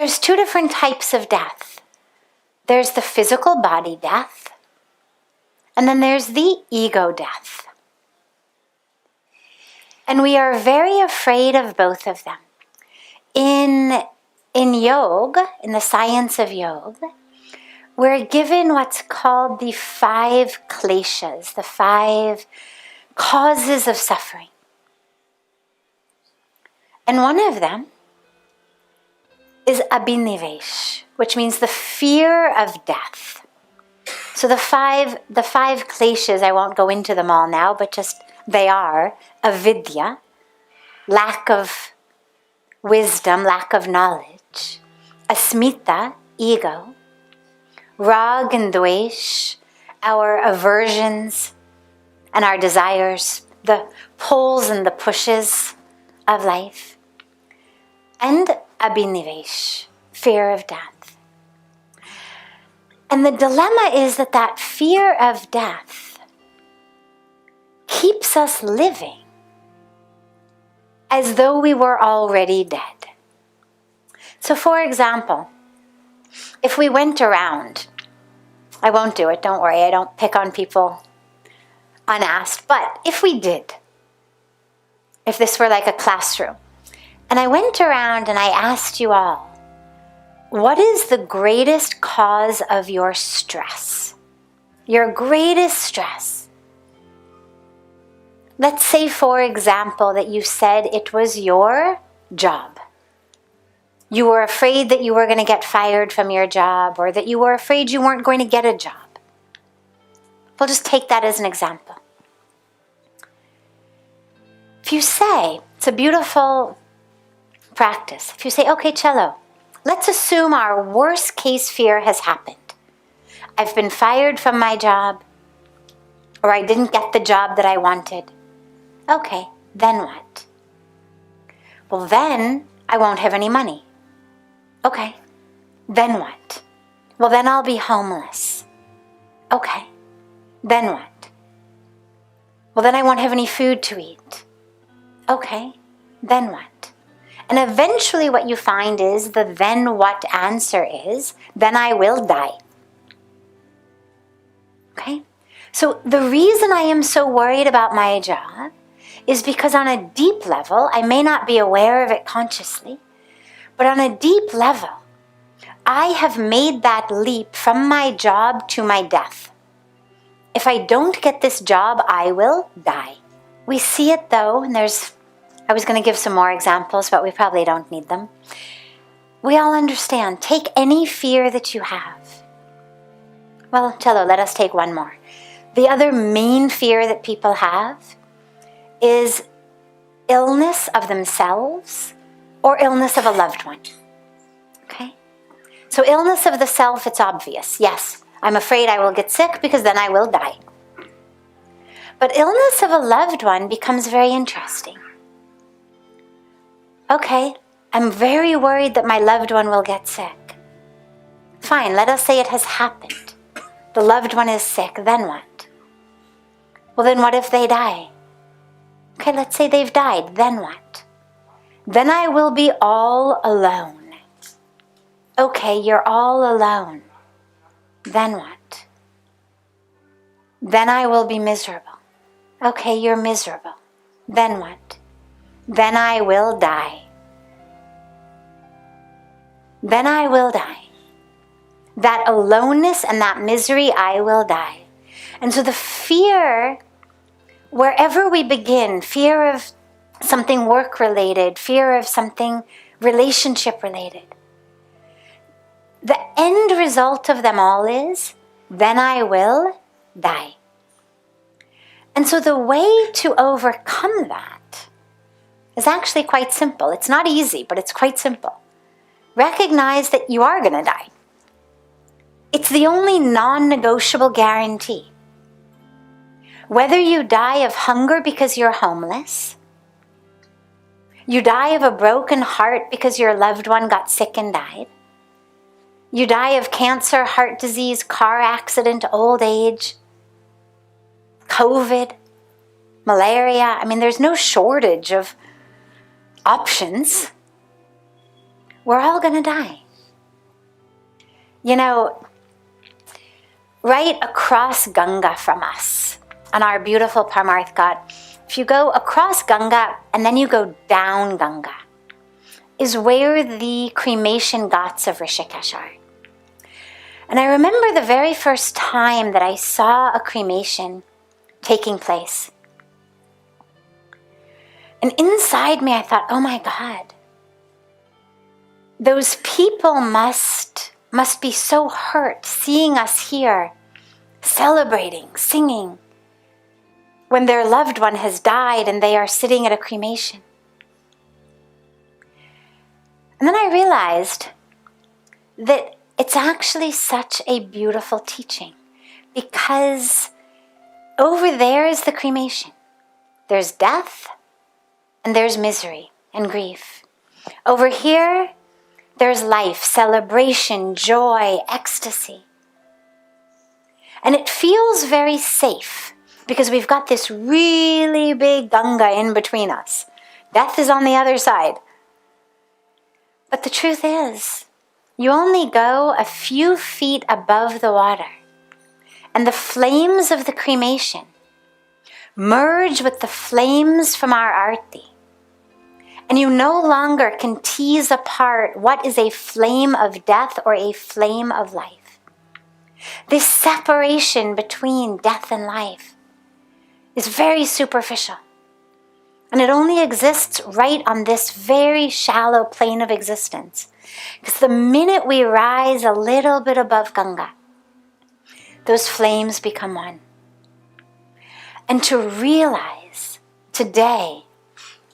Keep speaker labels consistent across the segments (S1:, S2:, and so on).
S1: There's two different types of death. There's the physical body death, and then there's the ego death. And we are very afraid of both of them. In yoga, in the science of yoga, we're given what's called the 5 kleshas, the 5 causes of suffering. And one of them is abhinivesh, which means the fear of death. So the five kleshas, I won't go into them all now, but just they are avidya, lack of wisdom, lack of knowledge; asmita, ego; rag and dvesh, our aversions and our desires, the pulls and the pushes of life; and abhinivesh, fear of death. And the dilemma is that fear of death keeps us living as though we were already dead. So for example, if we went around, I won't do it, don't worry, I don't pick on people unasked, but if we did, if this were like a classroom, and I went around and I asked you all, what is the greatest cause of your stress? Your greatest stress? Let's say, for example, that you said it was your job. You were afraid that you were going to get fired from your job, or that you were afraid you weren't going to get a job. We'll just take that as an example. If you say, it's a beautiful practice. If you say, okay, Cello, let's assume our worst case fear has happened. I've been fired from my job, or I didn't get the job that I wanted. Okay, then what? Well, then I won't have any money. Okay, then what? Well, then I'll be homeless. Okay, then what? Well, then I won't have any food to eat. Okay, then what? And eventually what you find is the then what answer is, then I will die. Okay? So the reason I am so worried about my job is because on a deep level, I may not be aware of it consciously, but on a deep level, I have made that leap from my job to my death. If I don't get this job, I will die. We see it though, and I was going to give some more examples, but we probably don't need them. We all understand. Take any fear that you have. Well, Cello, let us take one more. The other main fear that people have is illness of themselves or illness of a loved one. Okay? So illness of the self, it's obvious. Yes, I'm afraid I will get sick because then I will die. But illness of a loved one becomes very interesting. Okay, I'm very worried that my loved one will get sick. Fine, let us say it has happened. The loved one is sick, then what? Well, then what if they die? Okay, let's say they've died, then what? Then I will be all alone. Okay, you're all alone. Then what? Then I will be miserable. Okay, you're miserable. Then what? Then I will die. Then I will die. That aloneness and that misery, I will die. And so the fear, wherever we begin, fear of something work-related, fear of something relationship-related, the end result of them all is, then I will die. And so the way to overcome that is actually quite simple. It's not easy, but it's quite simple. Recognize that you are going to die. It's the only non-negotiable guarantee. Whether you die of hunger because you're homeless, you die of a broken heart because your loved one got sick and died, you die of cancer, heart disease, car accident, old age, COVID, malaria. I mean, there's no shortage of options. We're all going to die. You know, right across Ganga from us, on our beautiful Parmarth Ghat, if you go across Ganga and then you go down Ganga, is where the cremation ghats of Rishikesh are. And I remember the very first time that I saw a cremation taking place. And inside me I thought, oh my God, those people must be so hurt seeing us here, celebrating, singing, when their loved one has died and they are sitting at a cremation. And then I realized that it's actually such a beautiful teaching, because over there is the cremation. There's death and there's misery and grief. Over here, there's life, celebration, joy, ecstasy. And it feels very safe because we've got this really big Ganga in between us. Death is on the other side. But the truth is, you only go a few feet above the water, and the flames of the cremation merge with the flames from our arti. And you no longer can tease apart what is a flame of death or a flame of life. This separation between death and life is very superficial. And it only exists right on this very shallow plane of existence. Because the minute we rise a little bit above Ganga, those flames become one. And to realize today,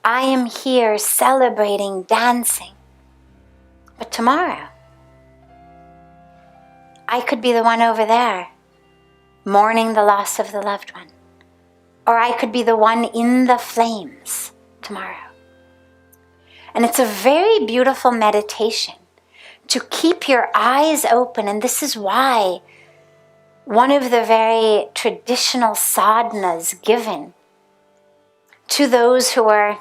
S1: I am here celebrating, dancing. But tomorrow, I could be the one over there, mourning the loss of the loved one. Or I could be the one in the flames tomorrow. And it's a very beautiful meditation to keep your eyes open. And this is why one of the very traditional sadhanas given to those who are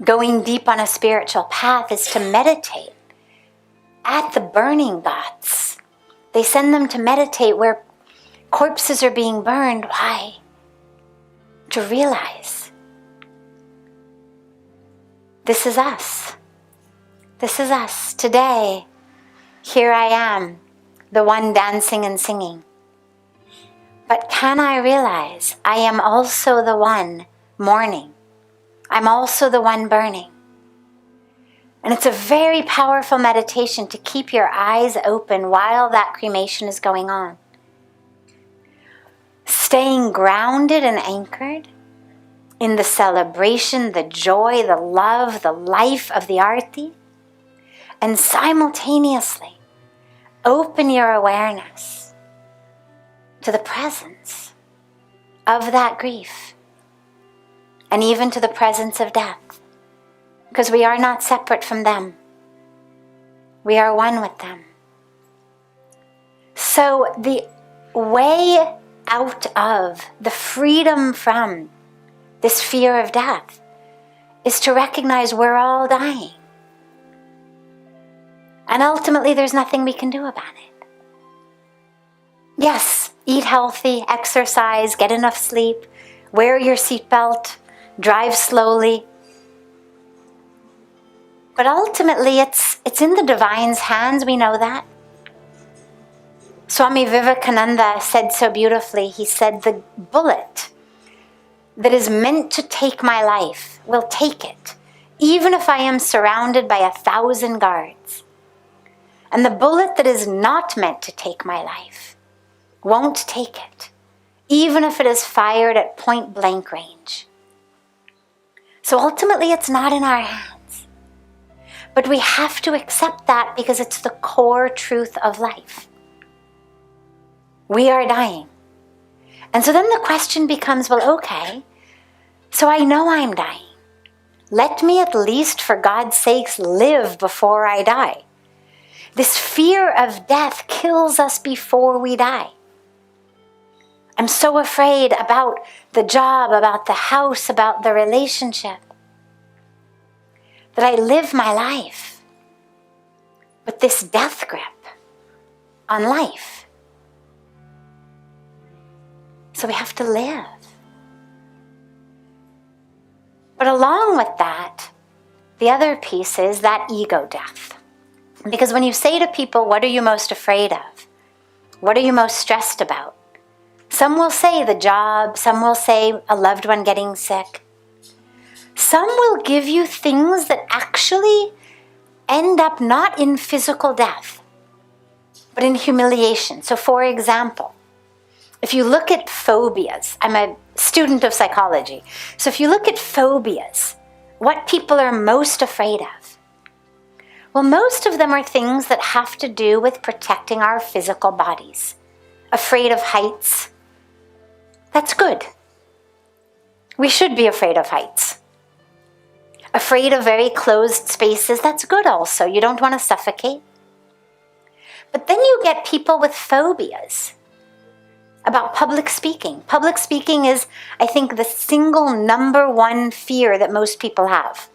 S1: going deep on a spiritual path is to meditate at the burning ghats. They send them to meditate where corpses are being burned. Why? To realize this is us. This is us. Today, here I am, the one dancing and singing. But can I realize I am also the one mourning? I'm also the one burning. And it's a very powerful meditation to keep your eyes open while that cremation is going on. Staying grounded and anchored in the celebration, the joy, the love, the life of the arti, and simultaneously open your awareness to the presence of that grief and even to the presence of death, because we are not separate from them. We are one with them. So the way out of, the freedom from this fear of death is to recognize we're all dying. And ultimately there's nothing we can do about it. Yes, eat healthy, exercise, get enough sleep, wear your seatbelt, drive slowly. But ultimately it's in the divine's hands, we know that. Swami Vivekananda said so beautifully, he said, the bullet that is meant to take my life will take it, even if I am surrounded by 1,000 guards. And the bullet that is not meant to take my life won't take it, even if it is fired at point blank range. So ultimately it's not in our hands. But we have to accept that because it's the core truth of life. We are dying. And so then the question becomes, well, okay, so I know I'm dying. Let me at least, for God's sakes, live before I die. This fear of death kills us before we die. I'm so afraid about the job, about the house, about the relationship, that I live my life with this death grip. on life. So we have to live. But along with that, the other piece is that ego death. Because when you say to people, what are you most afraid of? What are you most stressed about? Some will say the job, some will say a loved one getting sick. Some will give you things that actually end up not in physical death, but in humiliation. So for example, if you look at phobias, I'm a student of psychology, so if you look at phobias, what people are most afraid of, well, most of them are things that have to do with protecting our physical bodies. Afraid of heights. That's good. We should be afraid of heights. Afraid of very closed spaces. That's good also. You don't want to suffocate. But then you get people with phobias about public speaking. Public speaking is, I think, the single number one fear that most people have.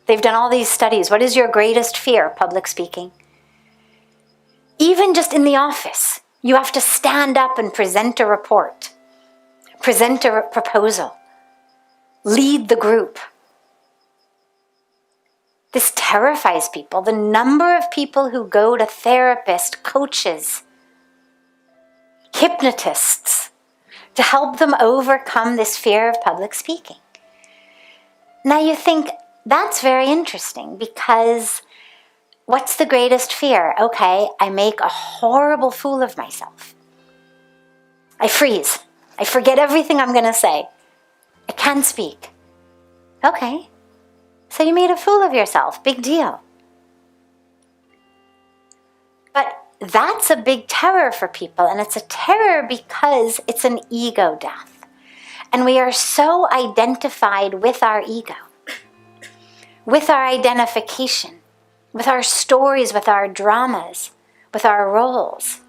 S1: They've done all these studies. What is your greatest fear? Public speaking. Even just in the office, you have to stand up and present a report, present a proposal, lead the group. This terrifies people. The number of people who go to therapists, coaches, hypnotists to help them overcome this fear of public speaking. Now you think, that's very interesting, because what's the greatest fear? Okay, I make a horrible fool of myself. I freeze. I forget everything I'm going to say. I can't speak. Okay, so you made a fool of yourself. Big deal. But that's a big terror for people, and it's a terror because it's an ego death. And we are so identified with our ego, with our identification, with our stories, with our dramas, with our roles,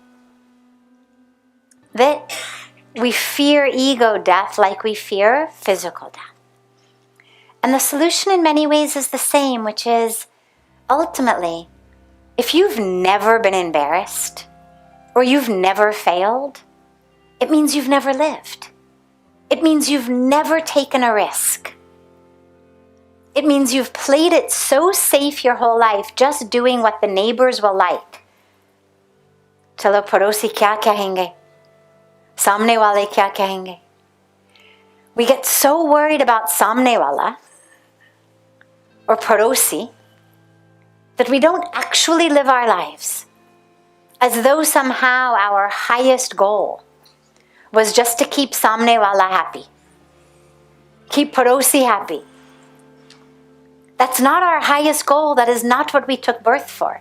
S1: that we fear ego death like we fear physical death. And the solution in many ways is the same, which is ultimately, if you've never been embarrassed or you've never failed, it means you've never lived. It means you've never taken a risk. It means you've played it so safe your whole life, just doing what the neighbors will like. Chalo padosi kya kahenge? Samne wale kya kahenge? We get so worried about samne wala or padosi that we don't actually live our lives, as though somehow our highest goal was just to keep samne wala happy, keep padosi happy. That's not our highest goal. That is not what we took birth for.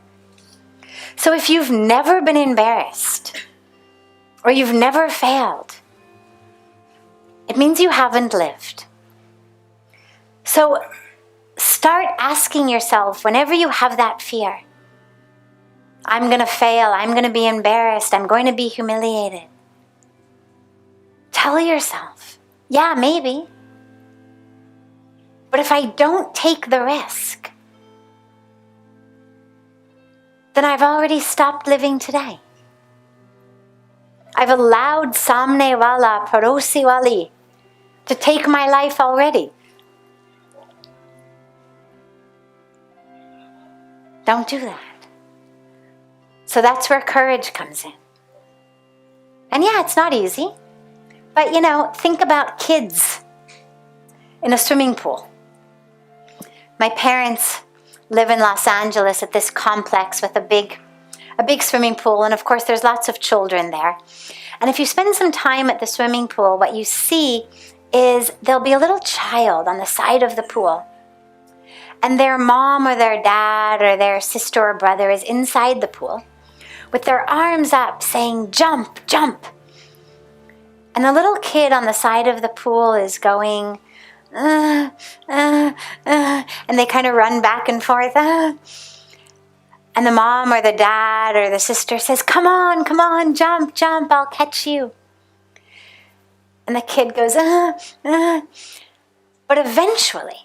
S1: So if you've never been embarrassed or you've never failed, it means you haven't lived. So start asking yourself, whenever you have that fear, I'm going to fail, I'm going to be embarrassed, I'm going to be humiliated. Tell yourself, yeah, maybe. But if I don't take the risk, then I've already stopped living today. I've allowed samne wala, padosi wali to take my life already. Don't do that. So that's where courage comes in. And yeah, it's not easy. But think about kids in a swimming pool. My parents live in Los Angeles at this complex with a big swimming pool, and of course there's lots of children there. And if you spend some time at the swimming pool, what you see is there'll be a little child on the side of the pool, and their mom or their dad or their sister or brother is inside the pool with their arms up saying, jump, jump. And the little kid on the side of the pool is going, and they kind of run back and forth. And the mom or the dad or the sister says, come on, jump, jump, I'll catch you. And the kid goes, But eventually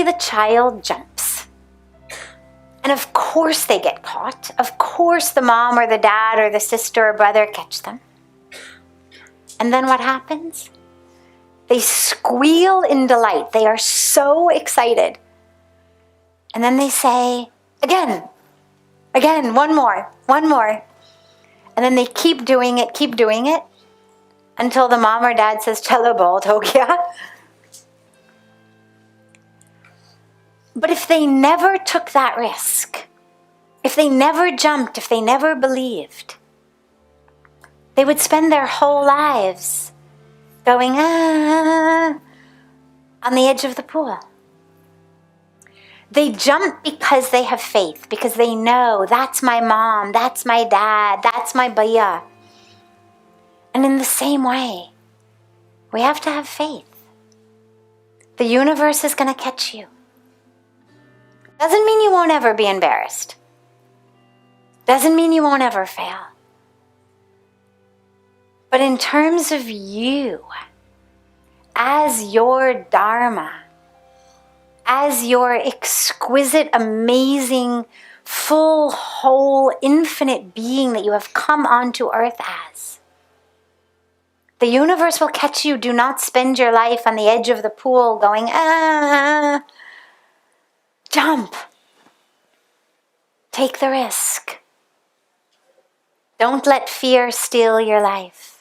S1: the child jumps. And of course they get caught. Of course the mom or the dad or the sister or brother catch them. And then what happens? They squeal in delight. They are so excited. And then they say, again, one more. And then they keep doing it until the mom or dad says, chalo bahut ho gaya. But if they never took that risk, if they never jumped, if they never believed, they would spend their whole lives going, on the edge of the pool. They jump because they have faith, because they know that's my mom, that's my dad, that's my bhaiya. And in the same way, we have to have faith. The universe is going to catch you. Doesn't mean you won't ever be embarrassed. Doesn't mean you won't ever fail. But in terms of you, as your dharma, as your exquisite, amazing, full, whole, infinite being that you have come onto earth as, the universe will catch you. Do not spend your life on the edge of the pool going, Jump. Take the risk. Don't let fear steal your life.